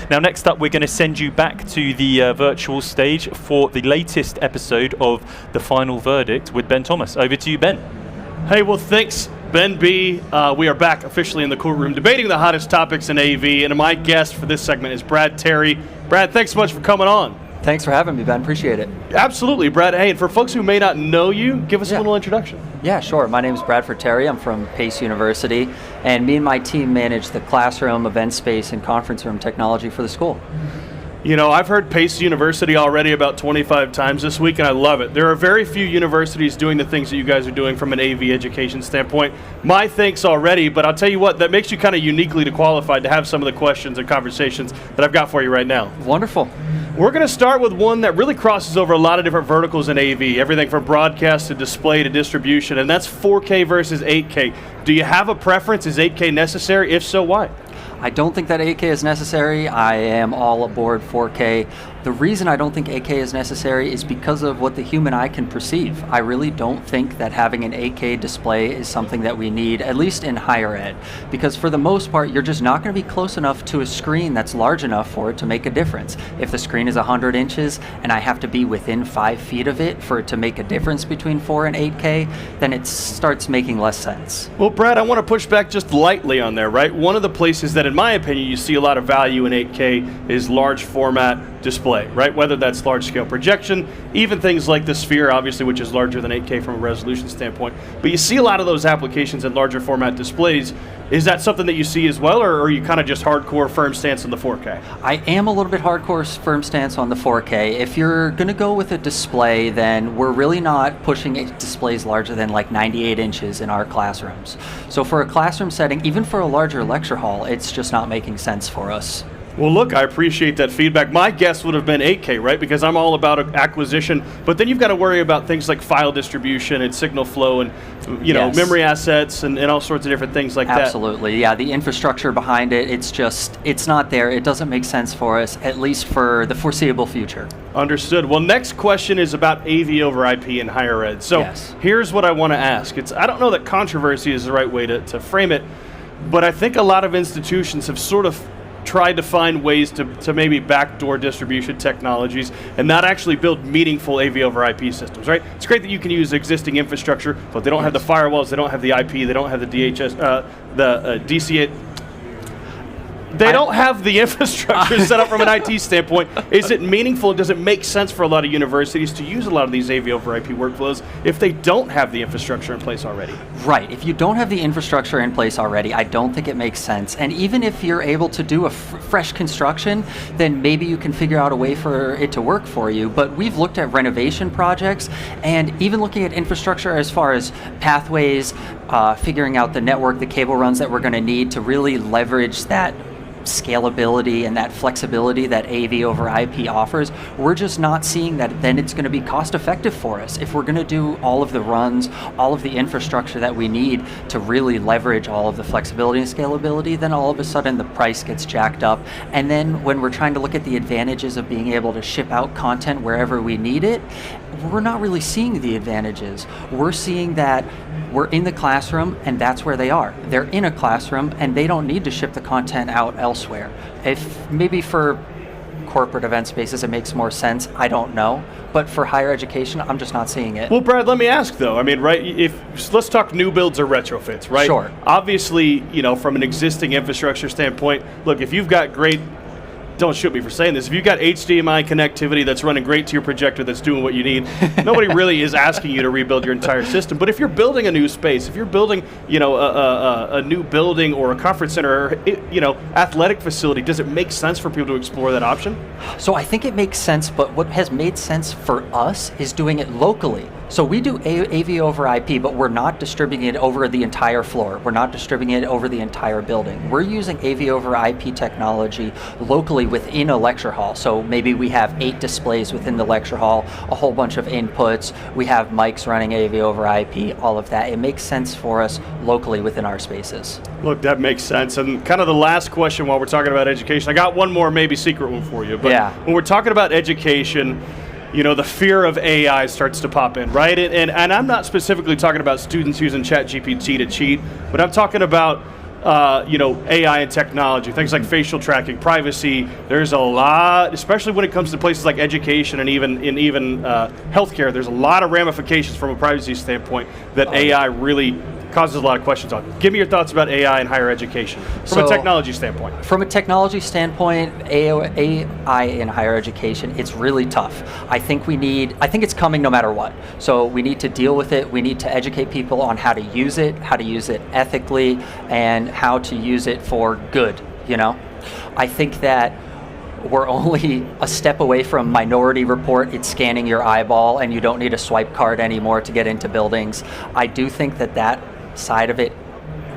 Now, next up, we're going to send you back to the virtual stage for the latest episode of The Final Verdict with Ben Thomas. Over to you, Ben. Hey, well, thanks, Ben B. We are back officially in the courtroom debating the hottest topics in AV, and my guest for this segment is Brad Terry. Brad, thanks so much for coming on. Thanks for having me, Ben. Appreciate it. Absolutely, Brad. Hey, and for folks who may not know you, give us a little introduction. Yeah, sure. My name is Bradford Terry. I'm from Pace University, and me and my team manage the classroom, event space, and conference room technology for the school. You know, I've heard Pace University already about 25 times this week, and I love it. There are very few universities doing the things that you guys are doing from an AV education standpoint. My thanks already, but I'll tell you what, that makes you kind of uniquely qualified to have some of the questions and conversations that I've got for you right now. Wonderful. We're going to start with one that really crosses over a lot of different verticals in AV, everything from broadcast to display to distribution, and that's 4K versus 8K. Do you have a preference? Is 8K necessary? If so, why? I don't think that 8K is necessary. I am all aboard 4K. The reason I don't think 8K is necessary is because of what the human eye can perceive. I really don't think that having an 8K display is something that we need, at least in higher ed, because for the most part, you're just not going to be close enough to a screen that's large enough for it to make a difference. If the screen is 100 inches and I have to be within 5 feet of it for it to make a difference between 4 and 8K, then it starts making less sense. Well, Brad, I want to push back just lightly on there, right? One of the places that, in my opinion, you see a lot of value in 8K is large format display, right? Whether that's large scale projection, even things like the Sphere, obviously, which is larger than 8K from a resolution standpoint. But you see a lot of those applications in larger format displays. Is that something that you see as well, or are you kind of just hardcore firm stance on the 4K? I am a little bit hardcore firm stance on the 4K. If you're going to go with a display, then we're really not pushing displays larger than like 98 inches in our classrooms. So for a classroom setting, even for a larger lecture hall, it's just not making sense for us. Well, look, I appreciate that feedback. My guess would have been 8K, right? Because I'm all about acquisition, but then you've got to worry about things like file distribution and signal flow and, you know, memory assets and all sorts of different things like that. Absolutely, yeah. The infrastructure behind it, it's not there. It doesn't make sense for us, at least for the foreseeable future. Understood. Well, next question is about AV over IP in higher ed. So here's what I want to ask. I don't know that controversy is the right way to frame it, but I think a lot of institutions have sort of tried to find ways to maybe backdoor distribution technologies and not actually build meaningful AV over IP systems, right? It's great that you can use existing infrastructure, but they don't have the firewalls, they don't have the IP, they don't have the DHS, DCA. They don't have the infrastructure set up from an IT standpoint. Is it meaningful? Does it make sense for a lot of universities to use a lot of these AV over IP workflows if they don't have the infrastructure in place already? Right. If you don't have the infrastructure in place already, I don't think it makes sense. And even if you're able to do a fresh construction, then maybe you can figure out a way for it to work for you. But we've looked at renovation projects and even looking at infrastructure as far as pathways, figuring out the network, the cable runs that we're going to need to really leverage that scalability and that flexibility that AV over IP offers. We're just not seeing that then it's going to be cost effective for us. If we're going to do all of the runs, all of the infrastructure that we need to really leverage all of the flexibility and scalability, then all of a sudden the price gets jacked up. And then when we're trying to look at the advantages of being able to ship out content wherever we need it, we're not really seeing the advantages. We're seeing that we're in the classroom and that's where they are. They're in a classroom and they don't need to ship the content out elsewhere. If maybe for corporate event spaces it makes more sense, I don't know. But for higher education, I'm just not seeing it. Well, Brad, let me ask though. I mean, right, let's talk new builds or retrofits, right? Sure. Obviously, you know, from an existing infrastructure standpoint, look, if you've got great, don't shoot me for saying this, if you've got HDMI connectivity that's running great to your projector that's doing what you need, nobody really is asking you to rebuild your entire system. But if you're building a new space, if you're building, you know, a new building or a conference center or, you know, athletic facility, does it make sense for people to explore that option? So I think it makes sense, but what has made sense for us is doing it locally. So we do AV over IP, but we're not distributing it over the entire floor. We're not distributing it over the entire building. We're using AV over IP technology locally within a lecture hall. So maybe we have 8 displays within the lecture hall, a whole bunch of inputs, we have mics running AV over IP, all of that. It makes sense for us locally within our spaces. Look, that makes sense. And kind of the last question while we're talking about education, I got one more maybe secret one for you. But when we're talking about education, you know, the fear of AI starts to pop in, right? And I'm not specifically talking about students using ChatGPT to cheat, but I'm talking about AI and technology, things like facial tracking, privacy. There's a lot, especially when it comes to places like education and even healthcare. There's a lot of ramifications from a privacy standpoint that AI really causes a lot of questions on. Give me your thoughts about AI in higher education from a technology standpoint. From a technology standpoint, AI in higher education, it's really tough. I think it's coming no matter what. So we need to deal with it. We need to educate people on how to use it ethically, and how to use it for good, I think that we're only a step away from Minority Report. It's scanning your eyeball and you don't need a swipe card anymore to get into buildings. I do think that side of it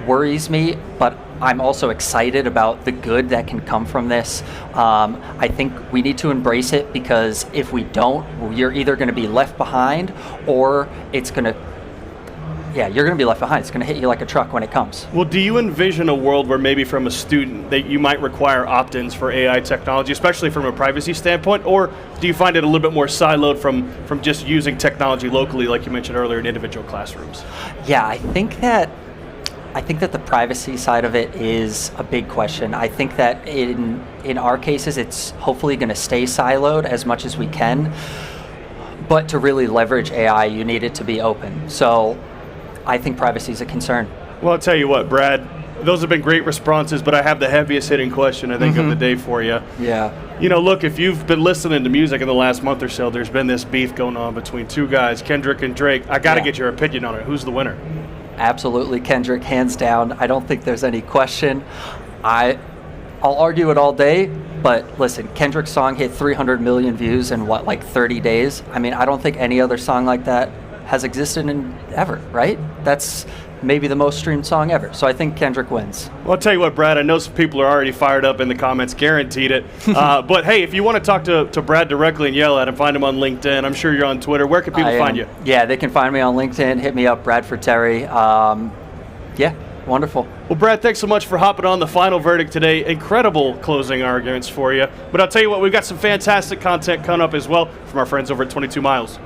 worries me, but I'm also excited about the good that can come from this. I think we need to embrace it, because if we don't, you're either going to be left behind, or you're going to be left behind. It's going to hit you like a truck when it comes. Well, do you envision a world where maybe from a student that you might require opt-ins for AI technology, especially from a privacy standpoint, or do you find it a little bit more siloed from just using technology locally, like you mentioned earlier, in individual classrooms? Yeah, I think that the privacy side of it is a big question. I think that in our cases, it's hopefully going to stay siloed as much as we can. But to really leverage AI, you need it to be open. So I think privacy is a concern. Well, I'll tell you what, Brad, those have been great responses, but I have the heaviest hitting question, I think, of the day for you. Yeah. Look, if you've been listening to music in the last month or so, there's been this beef going on between two guys, Kendrick and Drake. I got to get your opinion on it. Who's the winner? Absolutely Kendrick, hands down. I don't think there's any question. I'll argue it all day, but listen, Kendrick's song hit 300 million views in 30 days? I mean, I don't think any other song like that has existed in ever, right? That's maybe the most streamed song ever. So I think Kendrick wins. Well, I'll tell you what, Brad, I know some people are already fired up in the comments, guaranteed it. But hey, if you want to talk to Brad directly and yell at him, find him on LinkedIn. I'm sure you're on Twitter. Where can people find you? Yeah, they can find me on LinkedIn. Hit me up, Bradford Terry. Yeah, wonderful. Well, Brad, thanks so much for hopping on the final verdict today. Incredible closing arguments for you. But I'll tell you what, we've got some fantastic content coming up as well from our friends over at 22 Miles.